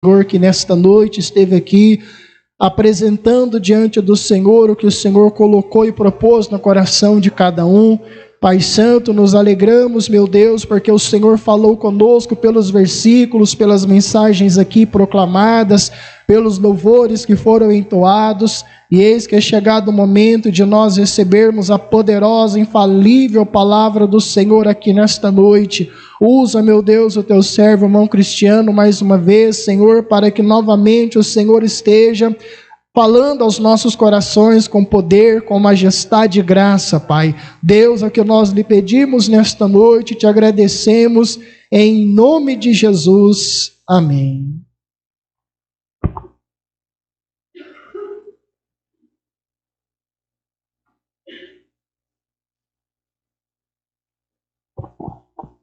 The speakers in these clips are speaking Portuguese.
Senhor, que nesta noite esteve aqui apresentando diante do Senhor o que o Senhor colocou e propôs no coração de cada um. Pai Santo, nos alegramos, meu Deus, porque o Senhor falou conosco pelos versículos, pelas mensagens aqui proclamadas, pelos louvores que foram entoados, e eis que é chegado o momento de nós recebermos a poderosa, infalível palavra do Senhor aqui nesta noite. Usa, meu Deus, o teu servo, irmão Cristiano, mais uma vez, Senhor, para que novamente o Senhor esteja falando aos nossos corações com poder, com majestade e graça, Pai. Deus, é o que nós lhe pedimos nesta noite, te agradecemos, em nome de Jesus. Amém.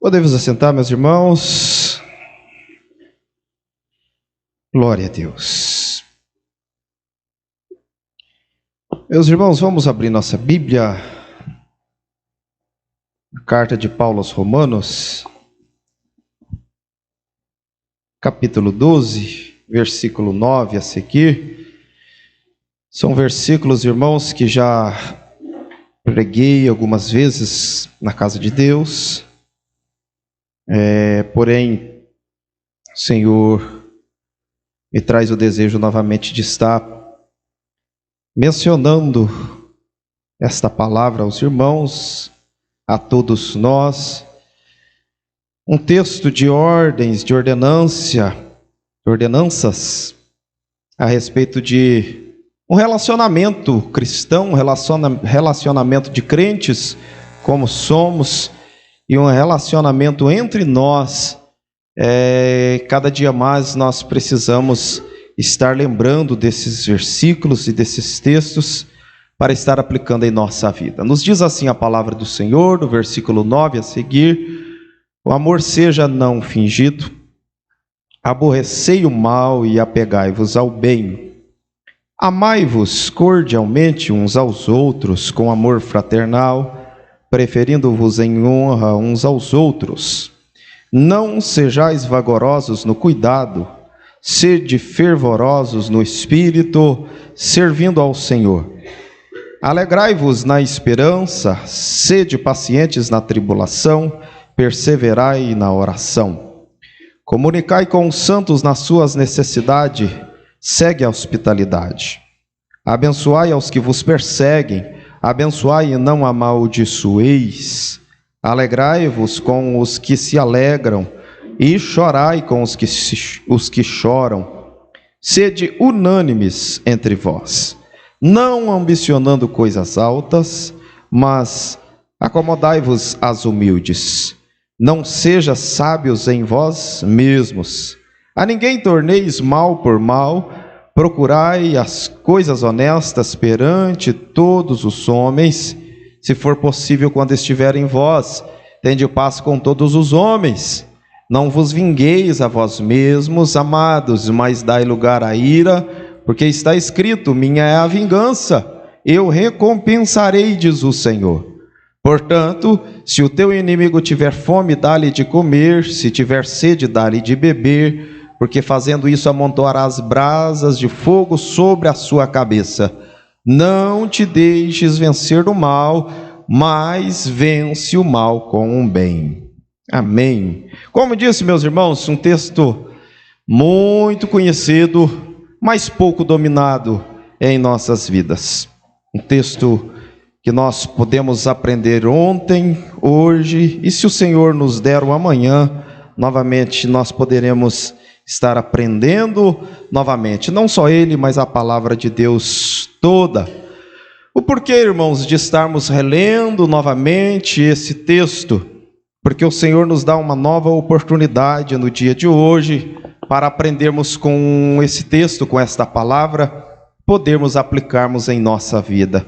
Podemos assentar, meus irmãos. Glória a Deus. Meus irmãos, vamos abrir nossa Bíblia, a carta de Paulo aos Romanos, capítulo 12, versículo 9 a seguir. São versículos, irmãos, que já preguei algumas vezes na casa de Deus. Porém, o Senhor me traz o desejo novamente de estar mencionando esta palavra aos irmãos, a todos nós, um texto de ordens, de ordenanças a respeito de um relacionamento cristão, um relacionamento de crentes como somos, e um relacionamento entre nós. Cada dia mais nós precisamos estar lembrando desses versículos e desses textos para estar aplicando em nossa vida. Nos diz assim a palavra do Senhor, no versículo 9 a seguir: o amor seja não fingido, aborrecei o mal e apegai-vos ao bem. Amai-vos cordialmente uns aos outros com amor fraternal, preferindo-vos em honra uns aos outros. Não sejais vagarosos no cuidado, sede fervorosos no espírito, servindo ao Senhor. Alegrai-vos na esperança, sede pacientes na tribulação, perseverai na oração. Comunicai com os santos nas suas necessidades, segue a hospitalidade. Abençoai aos que vos perseguem, abençoai e não amaldiçoeis. Alegrai-vos com os que se alegram, e chorai com os que choram. Sede unânimes entre vós, não ambicionando coisas altas, mas acomodai-vos às humildes. Não sejais sábios em vós mesmos. A ninguém torneis mal por mal, procurai as coisas honestas perante todos os homens. Se for possível, quando estiver em vós, tende paz com todos os homens. Não vos vingueis a vós mesmos, amados, mas dai lugar à ira, porque está escrito: minha é a vingança, eu recompensarei, diz o Senhor. Portanto, se o teu inimigo tiver fome, dá-lhe de comer, se tiver sede, dá-lhe de beber, porque fazendo isso amontoarás brasas de fogo sobre a sua cabeça. Não te deixes vencer do mal, mas vence o mal com o bem. Amém. Como disse, meus irmãos, um texto muito conhecido, mas pouco dominado em nossas vidas. Um texto que nós podemos aprender ontem, hoje, e se o Senhor nos der o amanhã, novamente nós poderemos estar aprendendo novamente, não só ele, mas a palavra de Deus toda. O porquê, irmãos, de estarmos relendo novamente esse texto? Porque o Senhor nos dá uma nova oportunidade no dia de hoje para aprendermos com esse texto, com esta palavra, podermos aplicarmos em nossa vida.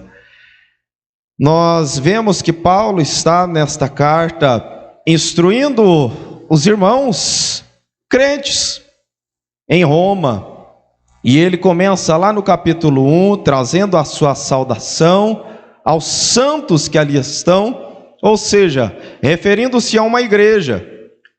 Nós vemos que Paulo está nesta carta instruindo os irmãos crentes em Roma, e ele começa lá no capítulo 1, trazendo a sua saudação aos santos que ali estão, ou seja, referindo-se a uma igreja,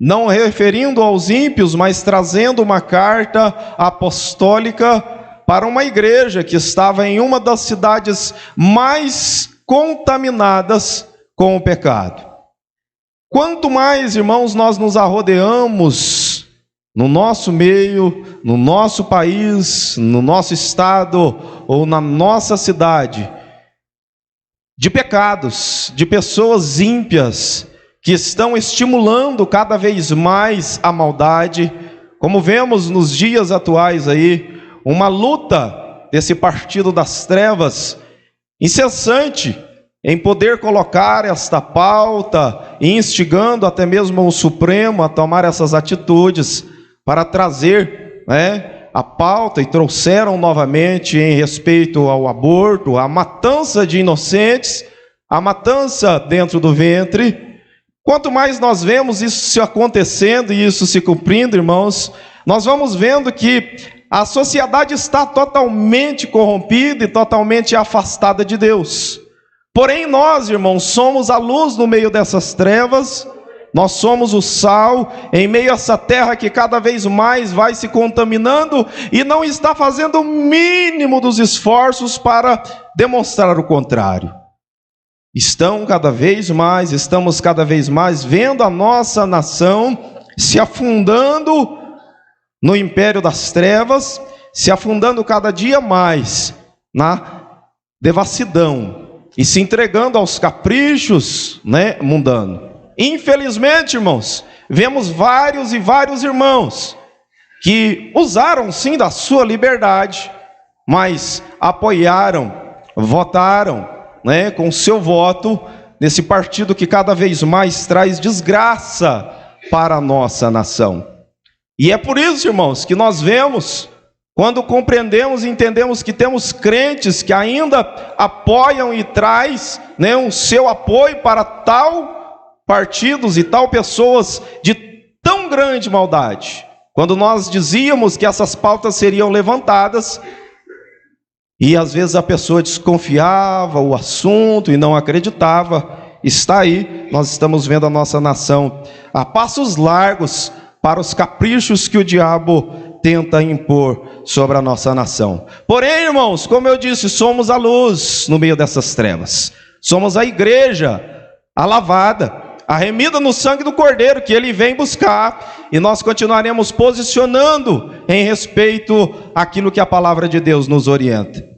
não referindo aos ímpios, mas trazendo uma carta apostólica para uma igreja que estava em uma das cidades mais contaminadas com o pecado. Quanto mais, irmãos, nós nos arrodeamos no nosso meio, no nosso país, no nosso estado ou na nossa cidade, de pecados, de pessoas ímpias, que estão estimulando cada vez mais a maldade, como vemos nos dias atuais aí, uma luta desse partido das trevas, incessante, em poder colocar esta pauta, instigando até mesmo o Supremo a tomar essas atitudes, para trazer, a pauta, e trouxeram novamente em respeito ao aborto, a matança de inocentes, a matança dentro do ventre. Quanto mais nós vemos isso se acontecendo e isso se cumprindo, irmãos, nós vamos vendo que a sociedade está totalmente corrompida e totalmente afastada de Deus. Porém nós, irmãos, somos a luz no meio dessas trevas, nós somos o sal em meio a essa terra que cada vez mais vai se contaminando e não está fazendo o mínimo dos esforços para demonstrar o contrário. Estamos cada vez mais vendo a nossa nação se afundando no império das trevas, se afundando cada dia mais na devassidão e se entregando aos caprichos, mundanos. Infelizmente, irmãos, vemos vários irmãos que usaram sim da sua liberdade, mas apoiaram, votaram, com o seu voto, nesse partido que cada vez mais traz desgraça para a nossa nação. E é por isso, irmãos, que nós vemos, quando compreendemos e entendemos que temos crentes que ainda apoiam e traz o seu apoio para tal partidos e tal pessoas de tão grande maldade. Quando nós dizíamos que essas pautas seriam levantadas, e às vezes a pessoa desconfiava o assunto e não acreditava, está aí, nós estamos vendo a nossa nação a passos largos para os caprichos que o diabo tenta impor sobre a nossa nação. Porém, irmãos, como eu disse, somos a luz no meio dessas trevas. Somos a igreja, a lavada, a remida no sangue do Cordeiro, que ele vem buscar, e nós continuaremos posicionando em respeito àquilo que a palavra de Deus nos orienta.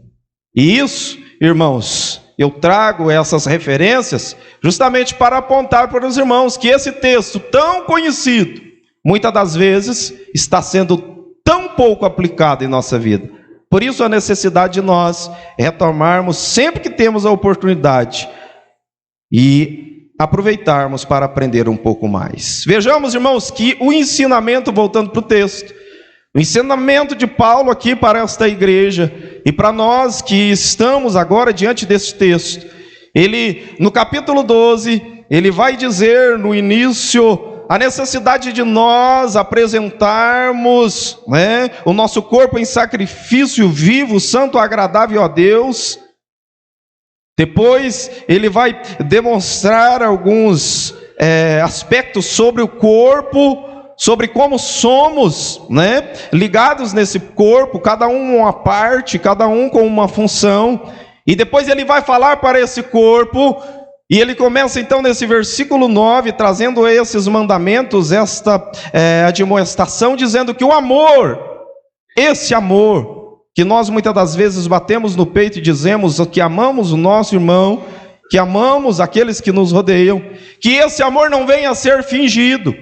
E isso, irmãos, eu trago essas referências justamente para apontar para os irmãos que esse texto tão conhecido, muitas das vezes, está sendo tão pouco aplicado em nossa vida. Por isso a necessidade de nós retomarmos sempre que temos a oportunidade e aproveitarmos para aprender um pouco mais. Vejamos, irmãos, que o ensinamento, voltando para o texto, o ensinamento de Paulo aqui para esta igreja, e para nós que estamos agora diante desse texto, ele, no capítulo 12, ele vai dizer no início a necessidade de nós apresentarmos o nosso corpo em sacrifício vivo, santo, agradável a Deus. Depois ele vai demonstrar alguns aspectos sobre o corpo, sobre como somos ligados nesse corpo, cada um uma parte, cada um com uma função. E depois ele vai falar para esse corpo, e ele começa então nesse versículo 9, trazendo esses mandamentos, esta admoestação, dizendo que o amor, esse amor, que nós muitas das vezes batemos no peito e dizemos que amamos o nosso irmão, que amamos aqueles que nos rodeiam, que esse amor não venha a ser fingido,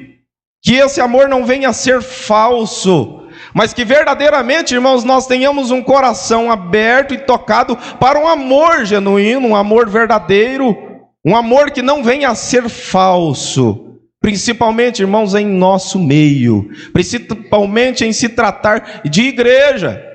que esse amor não venha a ser falso, mas que verdadeiramente, irmãos, nós tenhamos um coração aberto e tocado para um amor genuíno, um amor verdadeiro, um amor que não venha a ser falso, principalmente, irmãos, em nosso meio, principalmente em se tratar de igreja.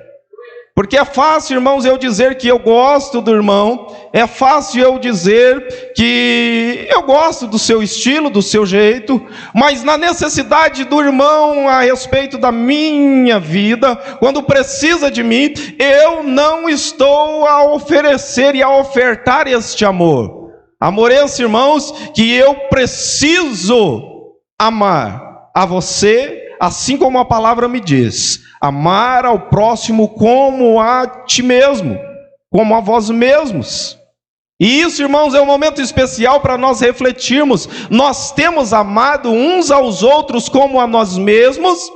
Porque é fácil, irmãos, eu dizer que eu gosto do irmão, é fácil eu dizer que eu gosto do seu estilo, do seu jeito, mas na necessidade do irmão a respeito da minha vida, quando precisa de mim, eu não estou a oferecer e a ofertar este amor. Amor esse, irmãos, que eu preciso amar. a você, assim como a palavra me diz, amar ao próximo como a ti mesmo, como a vós mesmos. E isso, irmãos, é um momento especial para nós refletirmos. Nós temos amado uns aos outros como a nós mesmos?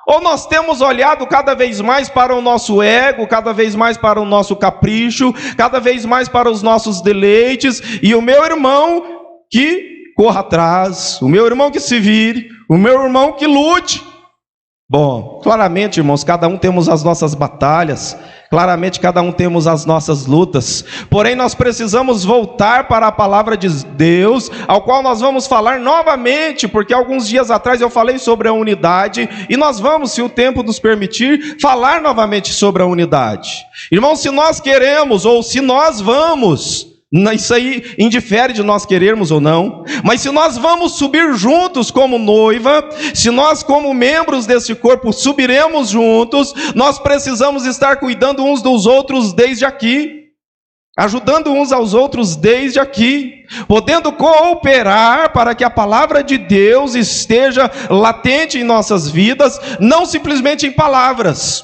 Ou nós temos olhado cada vez mais para o nosso ego, cada vez mais para o nosso capricho, cada vez mais para os nossos deleites, e o meu irmão que corra atrás, o meu irmão que se vire, o meu irmão que lute? Bom, claramente, irmãos, cada um temos as nossas batalhas, claramente cada um temos as nossas lutas, porém nós precisamos voltar para a palavra de Deus, ao qual nós vamos falar novamente, porque alguns dias atrás eu falei sobre a unidade, e nós vamos, se o tempo nos permitir, falar novamente sobre a unidade. Irmãos, se nós queremos, ou se nós vamos, isso aí indifere de nós querermos ou não, mas se nós vamos subir juntos como noiva, se nós como membros desse corpo subiremos juntos, nós precisamos estar cuidando uns dos outros desde aqui, ajudando uns aos outros desde aqui, podendo cooperar para que a palavra de Deus esteja latente em nossas vidas, não simplesmente em palavras,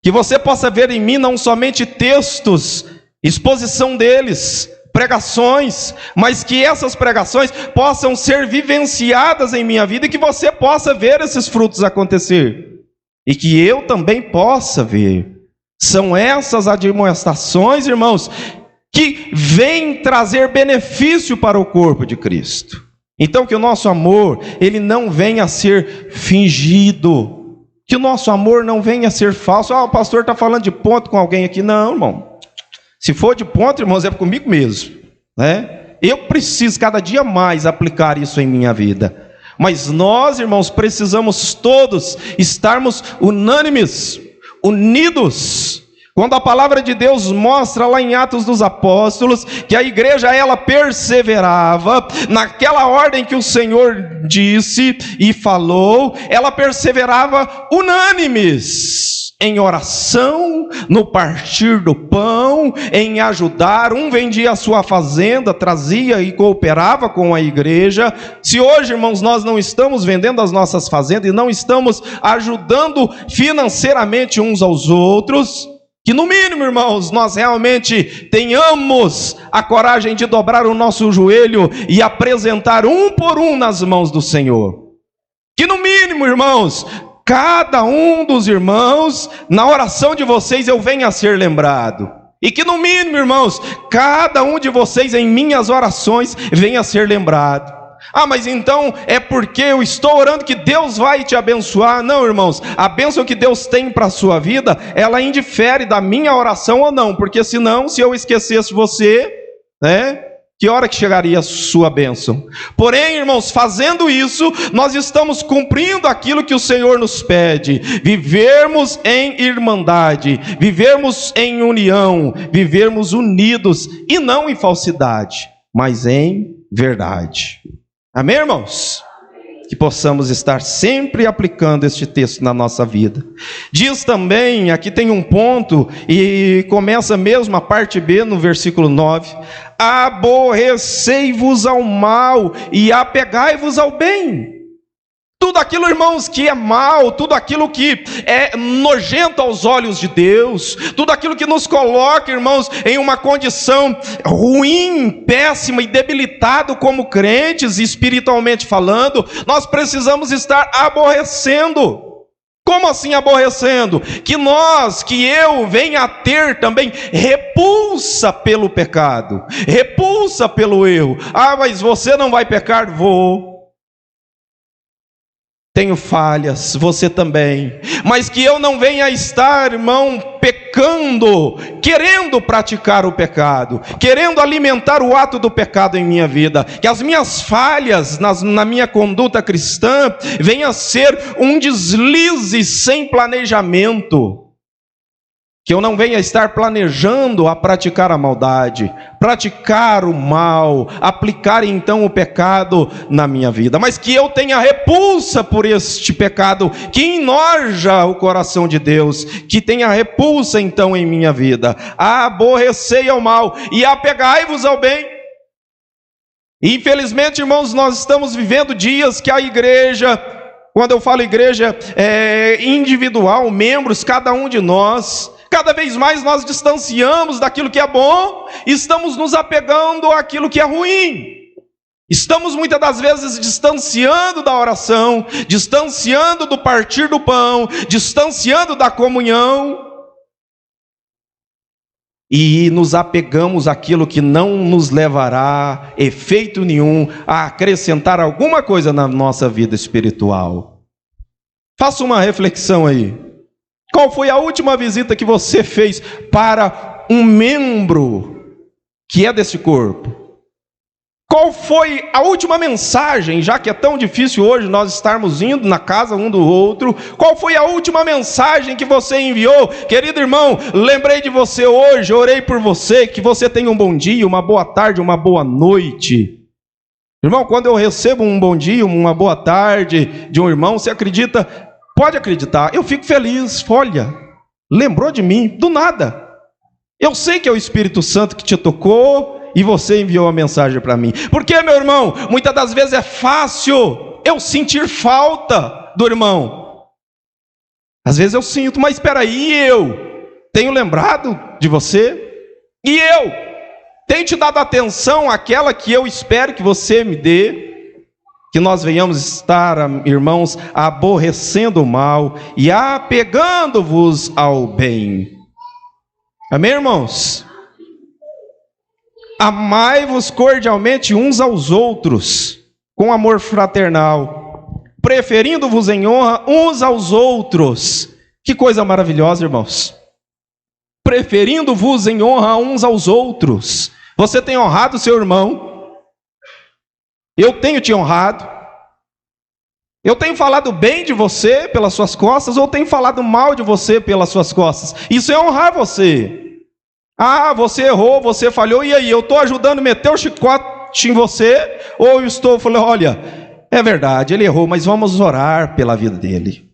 que você possa ver em mim não somente textos, exposição deles, pregações, mas que essas pregações possam ser vivenciadas em minha vida e que você possa ver esses frutos acontecer, e que eu também possa ver. São essas admoestações, irmãos, que vêm trazer benefício para o corpo de Cristo. Então que o nosso amor, ele não venha a ser fingido, que o nosso amor não venha a ser falso. O pastor está falando de ponto com alguém aqui. Não, irmão. Se for de ponto, irmãos, é comigo mesmo, né? Eu preciso cada dia mais aplicar isso em minha vida. Mas nós, irmãos, precisamos todos estarmos unânimes, unidos. Quando a palavra de Deus mostra lá em Atos dos Apóstolos que a igreja, ela perseverava naquela ordem que o Senhor disse e falou, ela perseverava unânimes em oração, no partir do pão, em ajudar. Um vendia a sua fazenda, trazia e cooperava com a igreja. Se hoje, irmãos, nós não estamos vendendo as nossas fazendas e não estamos ajudando financeiramente uns aos outros, que no mínimo, irmãos, nós realmente tenhamos a coragem de dobrar o nosso joelho e apresentar um por um nas mãos do Senhor. Que no mínimo, irmãos, cada um dos irmãos, na oração de vocês eu venha a ser lembrado. E que no mínimo, irmãos, cada um de vocês em minhas orações venha a ser lembrado. Ah, mas então é porque eu estou orando que Deus vai te abençoar? Não, irmãos, a bênção que Deus tem para a sua vida, ela indifere da minha oração ou não, porque senão, se eu esquecesse você, né, que hora que chegaria a sua bênção? Porém, irmãos, fazendo isso, nós estamos cumprindo aquilo que o Senhor nos pede: vivermos em irmandade, vivermos em união, vivermos unidos, e não em falsidade, mas em verdade. Amém, irmãos? Que possamos estar sempre aplicando este texto na nossa vida. Diz também, aqui tem um ponto, e começa mesmo a parte B no versículo 9: aborrecei-vos ao mal e apegai-vos ao bem. Tudo aquilo, irmãos, que é mal, tudo aquilo que é nojento aos olhos de Deus, tudo aquilo que nos coloca, irmãos, em uma condição ruim, péssima e debilitado como crentes, espiritualmente falando, nós precisamos estar aborrecendo. Como assim aborrecendo? Que eu venha a ter também repulsa pelo pecado, repulsa pelo erro. Ah, mas você não vai pecar? Vou. Tenho falhas, você também, mas que eu não venha a estar, irmão, pecando, querendo praticar o pecado, querendo alimentar o ato do pecado em minha vida, que as minhas falhas na minha conduta cristã venham a ser um deslize sem planejamento, que eu não venha a estar planejando a praticar a maldade, praticar o mal, aplicar então o pecado na minha vida, mas que eu tenha repulsa por este pecado, que enoja o coração de Deus, que tenha repulsa então em minha vida. Aborrecei ao mal e apegai-vos ao bem. Infelizmente, irmãos, nós estamos vivendo dias que a igreja Quando eu falo igreja individual, membros, cada um de nós, cada vez mais nós distanciamos daquilo que é bom e estamos nos apegando àquilo que é ruim. Estamos muitas das vezes distanciando da oração, distanciando do partir do pão, distanciando da comunhão. E nos apegamos àquilo que não nos levará efeito nenhum a acrescentar alguma coisa na nossa vida espiritual. Faça uma reflexão aí. Qual foi a última visita que você fez para um membro que é desse corpo? Qual foi a última mensagem, já que é tão difícil hoje nós estarmos indo na casa um do outro, qual foi a última mensagem que você enviou? Querido irmão, lembrei de você hoje, orei por você, que você tenha um bom dia, uma boa tarde, uma boa noite. Irmão, quando eu recebo um bom dia, uma boa tarde de um irmão, você acredita? Pode acreditar, eu fico feliz. Olha, lembrou de mim, do nada. Eu sei que é o Espírito Santo que te tocou, e você enviou a mensagem para mim. Porque, meu irmão, muitas das vezes é fácil eu sentir falta do irmão. Às vezes eu sinto, mas espera aí, eu tenho lembrado de você? E eu tenho te dado atenção àquela que eu espero que você me dê? Que nós venhamos estar, irmãos, aborrecendo o mal e apegando-vos ao bem. Amém, irmãos? Amai-vos cordialmente uns aos outros, com amor fraternal, preferindo-vos em honra uns aos outros. Que coisa maravilhosa, irmãos. Preferindo-vos em honra uns aos outros. Você tem honrado seu irmão? Eu tenho te honrado? Eu tenho falado bem de você pelas suas costas, ou tenho falado mal de você pelas suas costas? Isso é honrar você. Ah, você errou, você falhou, e aí? Eu estou ajudando a meter o chicote em você? Ou eu estou falando, olha, é verdade, ele errou, mas vamos orar pela vida dele.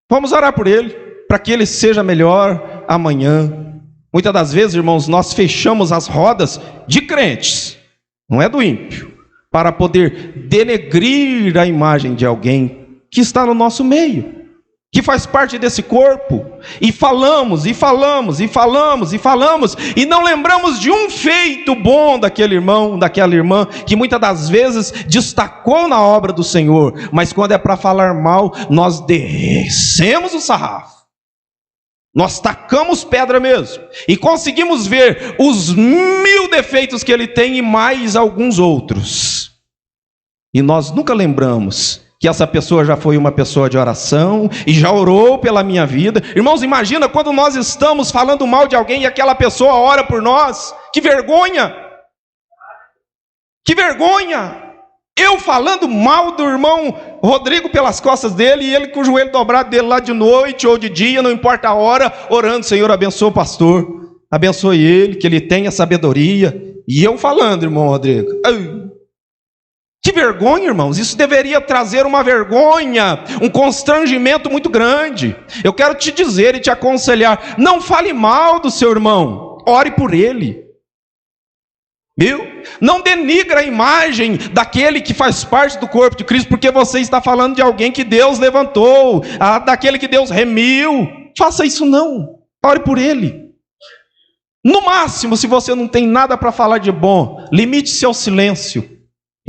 Vamos orar por ele, para que ele seja melhor amanhã. Muitas das vezes, irmãos, nós fechamos as rodas de crentes, não é do ímpio, para poder denegrir a imagem de alguém que está no nosso meio, que faz parte desse corpo, e falamos, e falamos, e falamos, e falamos, e não lembramos de um feito bom daquele irmão, daquela irmã, que muitas das vezes destacou na obra do Senhor, mas quando é para falar mal, nós descemos o sarrafo, nós tacamos pedra mesmo, e conseguimos ver os 1000 defeitos que ele tem e mais alguns outros, e nós nunca lembramos que essa pessoa já foi uma pessoa de oração e já orou pela minha vida. Irmãos, imagina quando nós estamos falando mal de alguém e aquela pessoa ora por nós. Que vergonha! Que vergonha! Eu falando mal do irmão Rodrigo pelas costas dele, e ele com o joelho dobrado dele lá de noite ou de dia, não importa a hora, orando, Senhor, abençoa o pastor, abençoe ele, que ele tenha sabedoria. E eu falando, irmão Rodrigo, que vergonha, irmãos. Isso deveria trazer uma vergonha, um constrangimento muito grande. Eu quero te dizer e te aconselhar, não fale mal do seu irmão, ore por ele. Viu? Não denigra a imagem daquele que faz parte do corpo de Cristo, porque você está falando de alguém que Deus levantou, daquele que Deus remiu. Faça isso não, ore por ele. No máximo, se você não tem nada para falar de bom, limite seu silêncio.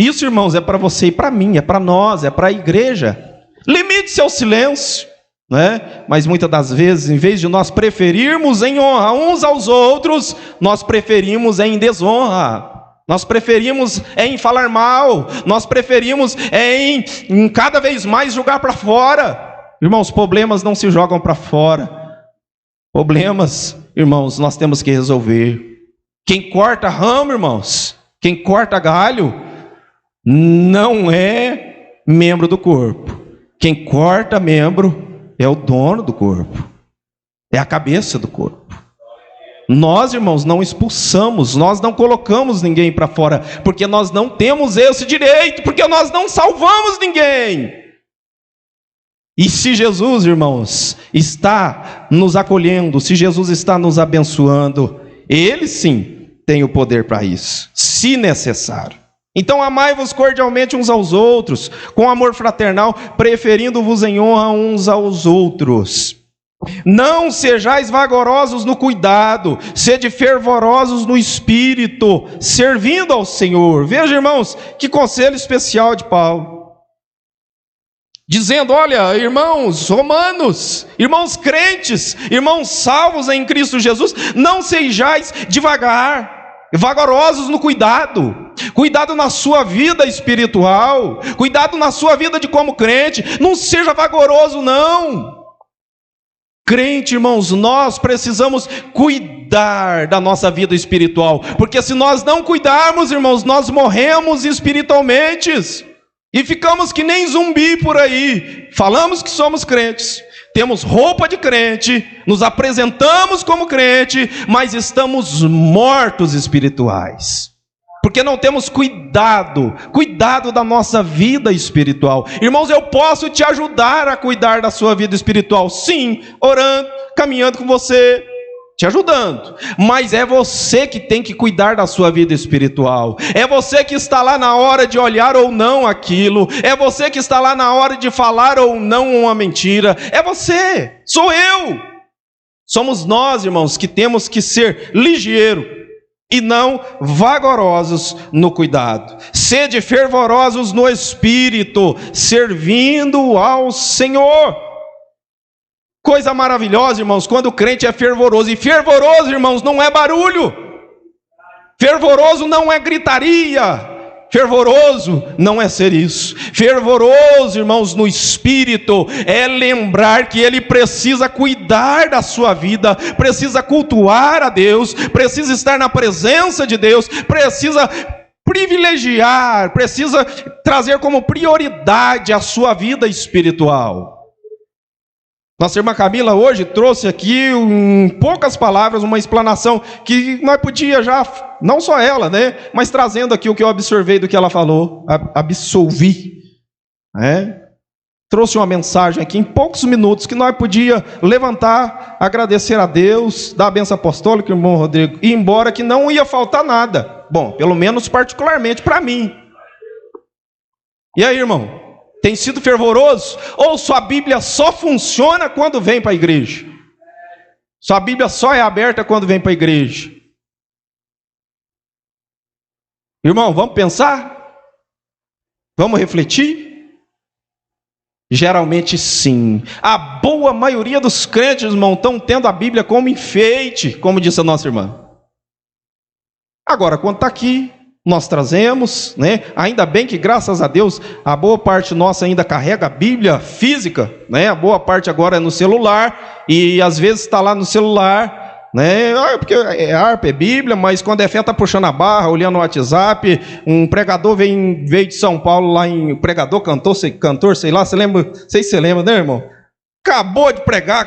Isso, irmãos, é para você e para mim, é para nós, é para a igreja. Limite seu silêncio, né? Mas muitas das vezes, em vez de nós preferirmos em honra uns aos outros, nós preferimos em desonra. Nós preferimos em falar mal, nós preferimos em cada vez mais jogar para fora. Irmãos, problemas não se jogam para fora. Problemas, irmãos, nós temos que resolver. Quem corta ramo, irmãos, quem corta galho, não é membro do corpo. Quem corta membro é o dono do corpo, é a cabeça do corpo. Nós, irmãos, não expulsamos, nós não colocamos ninguém para fora, porque nós não temos esse direito, porque nós não salvamos ninguém. E se Jesus, irmãos, está nos acolhendo, se Jesus está nos abençoando, Ele sim tem o poder para isso, se necessário. Então amai-vos cordialmente uns aos outros, com amor fraternal, preferindo-vos em honra uns aos outros. Não sejais vagarosos no cuidado, sede fervorosos no espírito, servindo ao Senhor. Veja, irmãos, que conselho especial de Paulo. Dizendo, olha, irmãos romanos, irmãos crentes, irmãos salvos em Cristo Jesus, não sejais vagarosos no cuidado. Cuidado na sua vida espiritual, cuidado na sua vida de como crente. Não seja vagaroso, não. Crente, irmãos, nós precisamos cuidar da nossa vida espiritual, porque se nós não cuidarmos, irmãos, nós morremos espiritualmente e ficamos que nem zumbi por aí. Falamos que somos crentes, temos roupa de crente, nos apresentamos como crente, mas estamos mortos espirituais, porque não temos cuidado da nossa vida espiritual. Irmãos, eu posso te ajudar a cuidar da sua vida espiritual, sim, orando, caminhando com você, te ajudando, mas é você que tem que cuidar da sua vida espiritual. É você que está lá na hora de olhar ou não aquilo, é você que está lá na hora de falar ou não uma mentira, é você, sou eu. Somos nós, irmãos, que temos que ser ligeiros e não vagarosos no cuidado. Sede fervorosos no espírito, servindo ao Senhor. Coisa maravilhosa, irmãos, quando o crente é fervoroso. E fervoroso, irmãos, não é barulho. Fervoroso não é gritaria. Fervoroso não é ser isso. Fervoroso, irmãos, no espírito é lembrar que ele precisa cuidar da sua vida, precisa cultuar a Deus, precisa estar na presença de Deus, precisa privilegiar, precisa trazer como prioridade a sua vida espiritual. Nossa irmã Camila hoje trouxe aqui, em poucas palavras, uma explanação que nós podíamos já, não só ela, né, mas trazendo aqui o que eu absorvei do que ela falou, absolvi, né? Trouxe uma mensagem aqui em poucos minutos que nós podíamos levantar, agradecer a Deus, dar a bênção apostólica, irmão Rodrigo, e ir embora que não ia faltar nada. Bom, pelo menos particularmente para mim. E aí, irmão? Tem sido fervoroso? Ou sua Bíblia só funciona quando vem para a igreja? Sua Bíblia só é aberta quando vem para a igreja? Irmão, vamos pensar? Vamos refletir? Geralmente sim. A boa maioria dos crentes, irmão, estão tendo a Bíblia como enfeite, como disse a nossa irmã. Agora, quando está aqui, nós trazemos, né? Ainda bem que, graças a Deus, a boa parte nossa ainda carrega a Bíblia física, né? A boa parte agora é no celular, e às vezes está lá no celular, né? Porque é harpa, é Bíblia, mas quando é fé está puxando a barra, olhando no WhatsApp. Um pregador veio de São Paulo, lá em pregador, cantor, sei lá, você lembra? Não sei se você lembra, né, irmão? Acabou de pregar,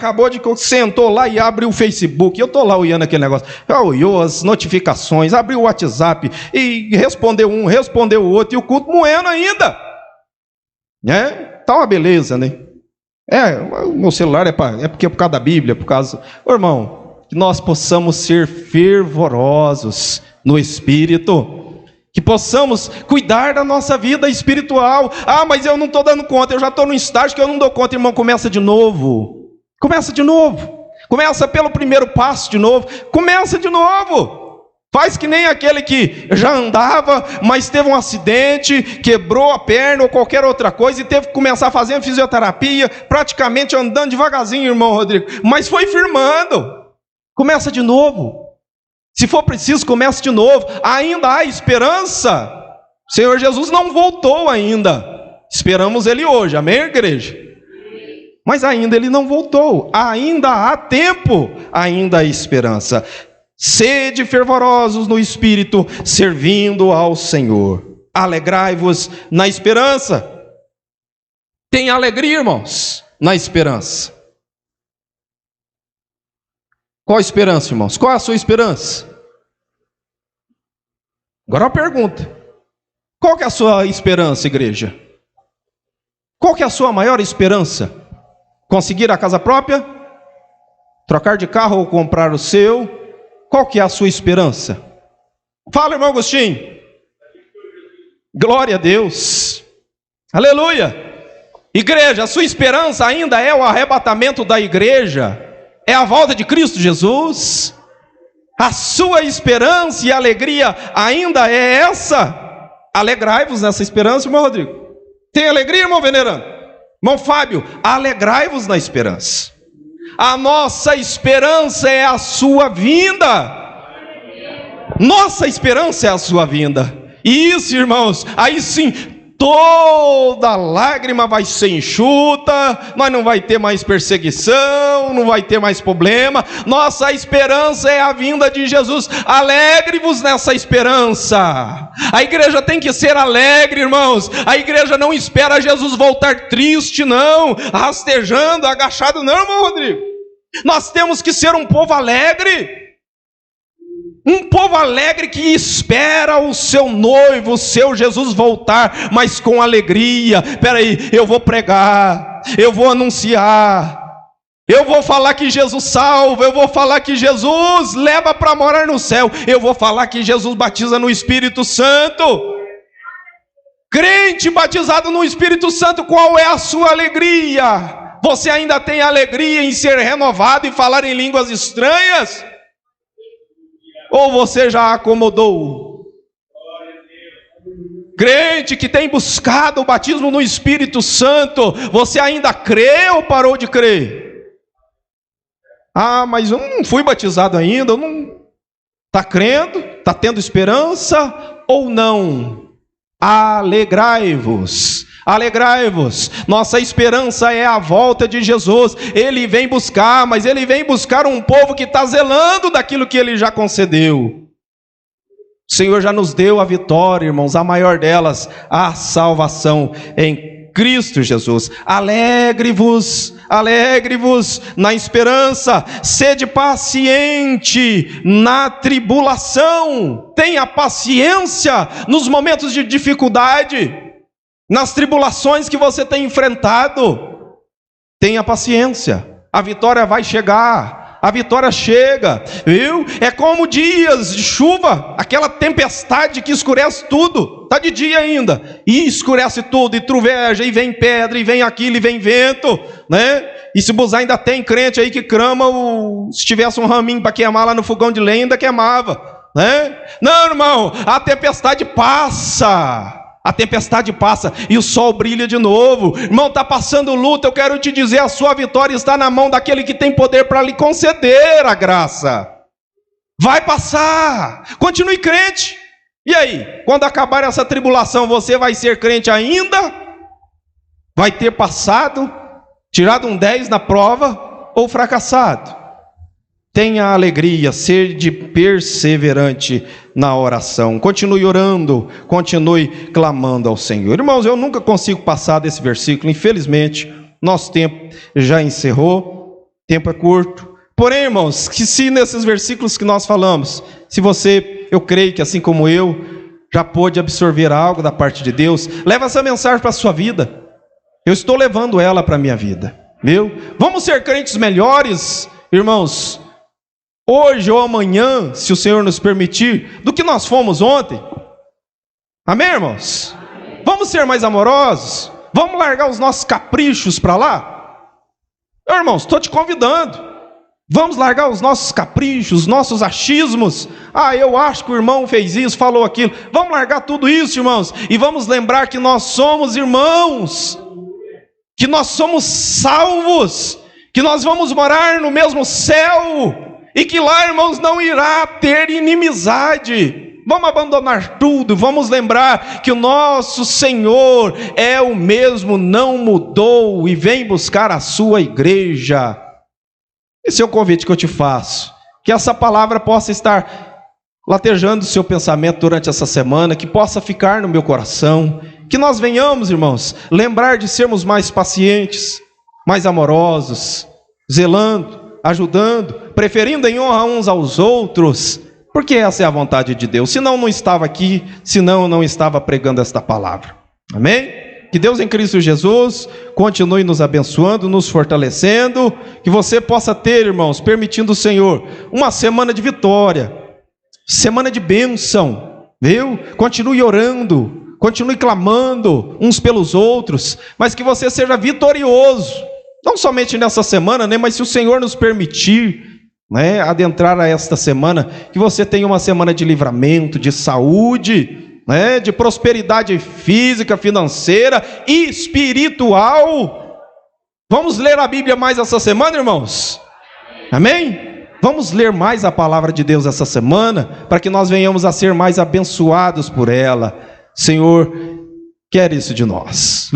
sentou lá e abriu o Facebook. Eu estou lá olhando aquele negócio. Olhou as notificações, abriu o WhatsApp e respondeu um, respondeu o outro, e o culto moendo ainda. Tá uma beleza, né? O meu celular porque é por causa da Bíblia, por causa... Ô, irmão, que nós possamos ser fervorosos no Espírito, que possamos cuidar da nossa vida espiritual. Ah, mas eu não estou dando conta, eu já estou no estágio que eu não dou conta. Irmão, começa de novo. Começa de novo. Começa pelo primeiro passo de novo. Começa de novo. Faz que nem aquele que já andava, mas teve um acidente, quebrou a perna ou qualquer outra coisa e teve que começar fazendo fisioterapia, praticamente andando devagarzinho, irmão Rodrigo, mas foi firmando. Começa de novo. Se for preciso, comece de novo. Ainda há esperança. O Senhor Jesus não voltou ainda. Esperamos Ele hoje, amém, igreja? Mas ainda Ele não voltou. Ainda há tempo, ainda há esperança. Sede fervorosos no Espírito, servindo ao Senhor. Alegrai-vos na esperança. Tem alegria, irmãos, na esperança. Qual a esperança, irmãos? Qual é a sua esperança? Agora uma pergunta. Qual que é a sua esperança, igreja? Qual que é a sua maior esperança? Conseguir a casa própria? Trocar de carro ou comprar o seu? Qual que é a sua esperança? Fala, irmão Agostinho. Glória a Deus. Aleluia. Igreja, a sua esperança ainda é o arrebatamento da igreja, é a volta de Cristo Jesus. A sua esperança e alegria ainda é essa. Alegrai-vos nessa esperança, irmão Rodrigo. Tem alegria, irmão venerando? Irmão Fábio, alegrai-vos na esperança. A nossa esperança é a sua vinda. Nossa esperança é a sua vinda. E isso, irmãos, aí sim, toda lágrima vai ser enxuta, nós não vai ter mais perseguição, não vai ter mais problema. Nossa esperança é a vinda de Jesus. Alegre-vos nessa esperança. A igreja tem que ser alegre, irmãos. A igreja não espera Jesus voltar triste, não, rastejando, agachado, não, irmão Rodrigo. Nós temos que ser um povo alegre. Um povo alegre que espera o seu noivo, o seu Jesus voltar, mas com alegria. Espera aí, eu vou pregar, eu vou anunciar, eu vou falar que Jesus salva, eu vou falar que Jesus leva para morar no céu, eu vou falar que Jesus batiza no Espírito Santo. Crente batizado no Espírito Santo, qual é a sua alegria? Você ainda tem alegria em ser renovado e falar em línguas estranhas? Ou você já acomodou? Crente que tem buscado o batismo no Espírito Santo, você ainda crê ou parou de crer? Ah, mas eu não fui batizado ainda, eu não... Está crendo? Está tendo esperança ou não? Alegrai-vos. Alegrai-vos, nossa esperança é a volta de Jesus. Ele vem buscar, mas Ele vem buscar um povo que está zelando daquilo que Ele já concedeu. O Senhor já nos deu a vitória, irmãos, a maior delas, a salvação em Cristo Jesus. Alegre-vos, alegre-vos na esperança, sede paciente na tribulação, tenha paciência nos momentos de dificuldade, nas tribulações que você tem enfrentado. Tenha paciência, a vitória vai chegar, a vitória chega, viu? É como dias de chuva, aquela tempestade que escurece tudo, está de dia ainda, e escurece tudo, e troveja, e vem pedra, e vem aquilo, e vem vento, né? E se busar ainda tem crente aí que crama, se tivesse um raminho para queimar lá no fogão de lenha, ainda queimava, né? Não, irmão, a tempestade passa. A tempestade passa e o sol brilha de novo. Irmão, está passando luta, eu quero te dizer, a sua vitória está na mão daquele que tem poder para lhe conceder a graça. Vai passar, continue crente. E aí, quando acabar essa tribulação, você vai ser crente ainda? Vai ter passado, tirado um 10 na prova ou fracassado? Tenha alegria, sede perseverante na oração. Continue orando, continue clamando ao Senhor. Irmãos, eu nunca consigo passar desse versículo, infelizmente, nosso tempo já encerrou, tempo é curto. Porém, irmãos, que se nesses versículos que nós falamos, se você, eu creio que assim como eu, já pôde absorver algo da parte de Deus, leva essa mensagem para a sua vida. Eu estou levando ela para a minha vida, viu? Vamos ser crentes melhores, irmãos, hoje ou amanhã, se o Senhor nos permitir, do que nós fomos ontem. Amém, irmãos? Amém. Vamos ser mais amorosos? Vamos largar os nossos caprichos para lá? Irmãos, estou te convidando. Vamos largar os nossos caprichos, os nossos achismos. Ah, eu acho que o irmão fez isso, falou aquilo. Vamos largar tudo isso, irmãos, e vamos lembrar que nós somos irmãos, que nós somos salvos, que nós vamos morar no mesmo céu, e que lá, irmãos, não irá ter inimizade. Vamos abandonar tudo, vamos lembrar que o nosso Senhor é o mesmo, não mudou e vem buscar a sua igreja. Esse é o convite que eu te faço, que essa palavra possa estar latejando o seu pensamento durante essa semana, que possa ficar no meu coração, que nós venhamos, irmãos, lembrar de sermos mais pacientes, mais amorosos, zelando, ajudando, preferindo em honra uns aos outros, porque essa é a vontade de Deus. Senão não estava aqui, senão não estava pregando esta palavra. Amém? Que Deus em Cristo Jesus continue nos abençoando, nos fortalecendo, que você possa ter, irmãos, permitindo o Senhor, uma semana de vitória, semana de bênção, viu? Continue orando, continue clamando uns pelos outros, mas que você seja vitorioso, não somente nessa semana, né, mas se o Senhor nos permitir, né, adentrar a esta semana, que você tenha uma semana de livramento, de saúde, né, de prosperidade física, financeira e espiritual. Vamos ler a Bíblia mais essa semana, irmãos? Amém? Vamos ler mais a palavra de Deus essa semana, para que nós venhamos a ser mais abençoados por ela. Senhor, quer isso de nós.